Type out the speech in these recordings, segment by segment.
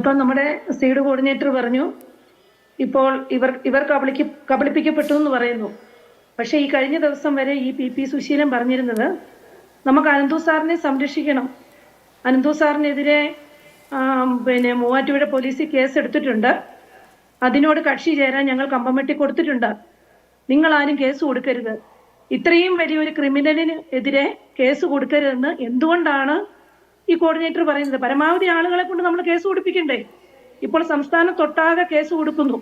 ഇപ്പം നമ്മുടെ seed coordinator പറഞ്ഞു ഇപ്പോൾ ഇവർ കബളിപ്പിക്കപ്പെട്ടു എന്ന് പറയുന്നു. പക്ഷേ ഈ കഴിഞ്ഞ ദിവസം വരെ ഈ പി സുശീലൻ പറഞ്ഞിരുന്നത് നമുക്ക് അനന്തു സാറിനെ സംരക്ഷിക്കണം, അനന്തു സാറിനെതിരെ മൂവാറ്റുപുഴ പോലീസ് കേസ് എടുത്തിട്ടുണ്ട്, അതിനോട് കക്ഷി ചേരാൻ ഞങ്ങൾ കമ്പമെട്ടി കൊടുത്തിട്ടുണ്ട്, നിങ്ങൾ ആരും കേസ് കൊടുക്കരുത്, ഇത്രയും വലിയൊരു ക്രിമിനലിന് എതിരെ കേസ് കൊടുക്കരുതെന്ന് എന്തുകൊണ്ടാണ് ഈ കോർഡിനേറ്റർ പറയുന്നത്? പരമാവധി ആളുകളെ കൊണ്ട് നമ്മൾ കേസ് കൊടുപ്പിക്കണ്ടേ? ഇപ്പോൾ സംസ്ഥാനത്തൊട്ടാകെ കേസ് കൊടുക്കുന്നു,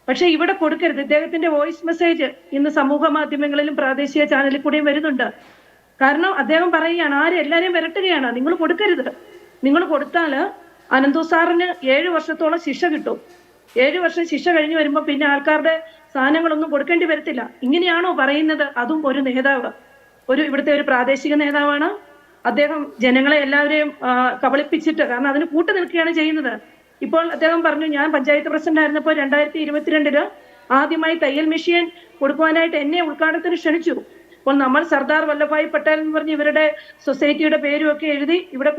പക്ഷെ ഇവിടെ കൊടുക്കരുത്. ഇദ്ദേഹത്തിന്റെ വോയിസ് മെസ്സേജ് ഇന്ന് സമൂഹ മാധ്യമങ്ങളിലും പ്രാദേശിക ചാനലിൽ കൂടെയും വരുന്നുണ്ട്. കാരണം അദ്ദേഹം പറയുകയാണ്, എല്ലാരെയും വരട്ടുകയാണ്, നിങ്ങൾ കൊടുക്കരുത്. നിങ്ങൾ കൊടുത്താൽ അനന്തു സാറിന് 7 വർഷത്തോളം ശിക്ഷ കിട്ടും. 7 വർഷം ശിക്ഷ കഴിഞ്ഞ് വരുമ്പോൾ പിന്നെ ആൾക്കാരുടെ സാധനങ്ങളൊന്നും കൊടുക്കേണ്ടി വരത്തില്ല. ഇങ്ങനെയാണോ പറയുന്നത്? അതും ഒരു നേതാവ്, ഇവിടുത്തെ ഒരു പ്രാദേശിക നേതാവാണ് അദ്ദേഹം. ജനങ്ങളെ എല്ലാവരെയും കബളിപ്പിച്ചിട്ട്, കാരണം അതിന് കൂട്ടു നിൽക്കുകയാണ് ചെയ്യുന്നത്. ഇപ്പോൾ അദ്ദേഹം പറഞ്ഞു, ഞാൻ പഞ്ചായത്ത് പ്രസിഡന്റ് ആയിരുന്നപ്പോൾ 2022 ആദ്യമായി തയ്യൽ മെഷീൻ കൊടുക്കുവാനായിട്ട് എന്നെ ഉദ്ഘാടനത്തിന് ക്ഷണിച്ചു. അപ്പോൾ നമ്മൾ സർദാർ വല്ലഭായ് പട്ടേൽ എന്ന് പറഞ്ഞ് ഇവരുടെ സൊസൈറ്റിയുടെ പേരും ഒക്കെ എഴുതി ഇവിടെ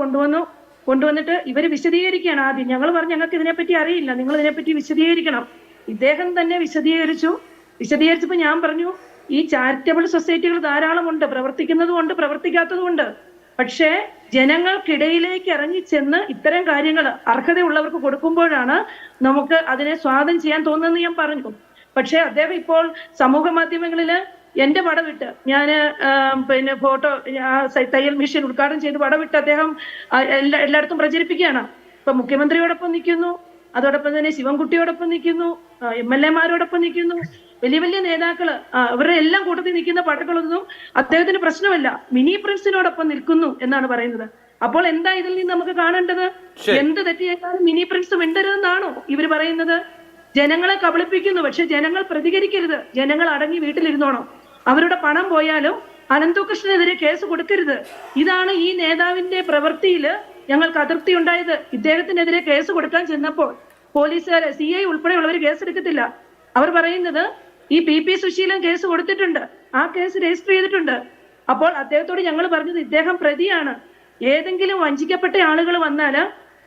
കൊണ്ടുവന്നിട്ട് ഇവർ വിശദീകരിക്കുകയാണ്. ആദ്യം ഞങ്ങൾ പറഞ്ഞു, ഞങ്ങൾക്ക് ഇതിനെപ്പറ്റി അറിയില്ല, നിങ്ങൾ ഇതിനെപ്പറ്റി വിശദീകരിക്കണം. ഇദ്ദേഹം തന്നെ വിശദീകരിച്ചപ്പോൾ ഞാൻ പറഞ്ഞു, ഈ ചാരിറ്റബിൾ സൊസൈറ്റികൾ ധാരാളമുണ്ട്, പ്രവർത്തിക്കുന്നതുമുണ്ട് പ്രവർത്തിക്കാത്തതുമുണ്ട്. പക്ഷേ ജനങ്ങൾക്കിടയിലേക്ക് ഇറങ്ങിച്ചെന്ന് ഇത്തരം കാര്യങ്ങൾ അർഹതയുള്ളവർക്ക് കൊടുക്കുമ്പോഴാണ് നമുക്ക് അതിനെ സ്വാഗതം ചെയ്യാൻ തോന്നുന്നതെന്ന് ഞാൻ പറഞ്ഞു. പക്ഷേ അദ്ദേഹം ഇപ്പോൾ സമൂഹ മാധ്യമങ്ങളില് എന്റെ പടവിട്ട്, ഞാൻ ഫോട്ടോ തയ്യൽ മെഷീൻ ഉദ്ഘാടനം ചെയ്ത് പടവിട്ട് അദ്ദേഹം എല്ലായിടത്തും പ്രചരിപ്പിക്കുകയാണ്. ഇപ്പൊ മുഖ്യമന്ത്രിയോടൊപ്പം നിൽക്കുന്നു, അതോടൊപ്പം തന്നെ ശിവൻകുട്ടിയോടൊപ്പം നിൽക്കുന്നു, MLA മാരോടൊപ്പം നിൽക്കുന്നു, വലിയ വലിയ നേതാക്കള്, ഇവരുടെ എല്ലാം കൂട്ടത്തിൽ നിൽക്കുന്ന പടകളൊന്നും അദ്ദേഹത്തിന് പ്രശ്നമല്ല. മിനി പ്രിൻസിനോടൊപ്പം നിൽക്കുന്നു എന്നാണ് പറയുന്നത്. അപ്പോൾ എന്താ ഇതിൽ നിന്ന് നമുക്ക് കാണേണ്ടത്? എന്ത് തെറ്റ് ചെയ്താലും മിനി പ്രിൻസ് മിണ്ടരുതെന്നാണോ ഇവർ പറയുന്നത്? ജനങ്ങളെ കബളിപ്പിക്കുന്നു, പക്ഷെ ജനങ്ങൾ പ്രതികരിക്കരുത്, ജനങ്ങൾ അടങ്ങി വീട്ടിലിരുന്നോണം. അവരുടെ പണം പോയാലും അനന്തകൃഷ്ണനെതിരെ കേസ് കൊടുക്കരുത്. ഇതാണ് ഈ നേതാവിന്റെ പ്രവൃത്തിയിൽ ഞങ്ങൾക്ക് അതൃപ്തി ഉണ്ടായത്. ഇദ്ദേഹത്തിനെതിരെ കേസ് കൊടുക്കാൻ ചെന്നപ്പോൾ പോലീസുകാരെ, CI ഉൾപ്പെടെയുള്ളവർ കേസ് എടുക്കത്തില്ല. അവർ പറയുന്നത് ഈ പി സുശീലൻ കേസ് കൊടുത്തിട്ടുണ്ട്, ആ കേസ് രജിസ്റ്റർ ചെയ്തിട്ടുണ്ട്. അപ്പോൾ അദ്ദേഹത്തോട് ഞങ്ങൾ പറഞ്ഞത്, ഇദ്ദേഹം പ്രതിയാണ്, ഏതെങ്കിലും വഞ്ചിക്കപ്പെട്ട ആളുകൾ വന്നാൽ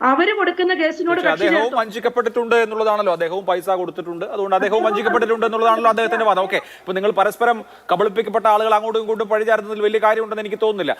അവര് കൊടുക്കുന്ന കേസിനോട് അദ്ദേഹവും വഞ്ചിക്കപ്പെട്ടിട്ടുണ്ട് എന്നുള്ളതാണല്ലോ, അദ്ദേഹവും പൈസ കൊടുത്തിട്ടുണ്ട്, അതുകൊണ്ട് അദ്ദേഹവും വഞ്ചിക്കപ്പെട്ടിട്ടുണ്ട് എന്നുള്ളതാണല്ലോ അദ്ദേഹത്തിന്റെ വാദം. ഓക്കെ, ഇപ്പൊ നിങ്ങൾ പരസ്പരം കബളിപ്പിക്കപ്പെട്ട ആളുകൾ അങ്ങോട്ടും ഇങ്ങോട്ടും പഴിചാരുന്നതിൽ വലിയ കാര്യമുണ്ടെന്ന് എനിക്ക് തോന്നുന്നില്ല.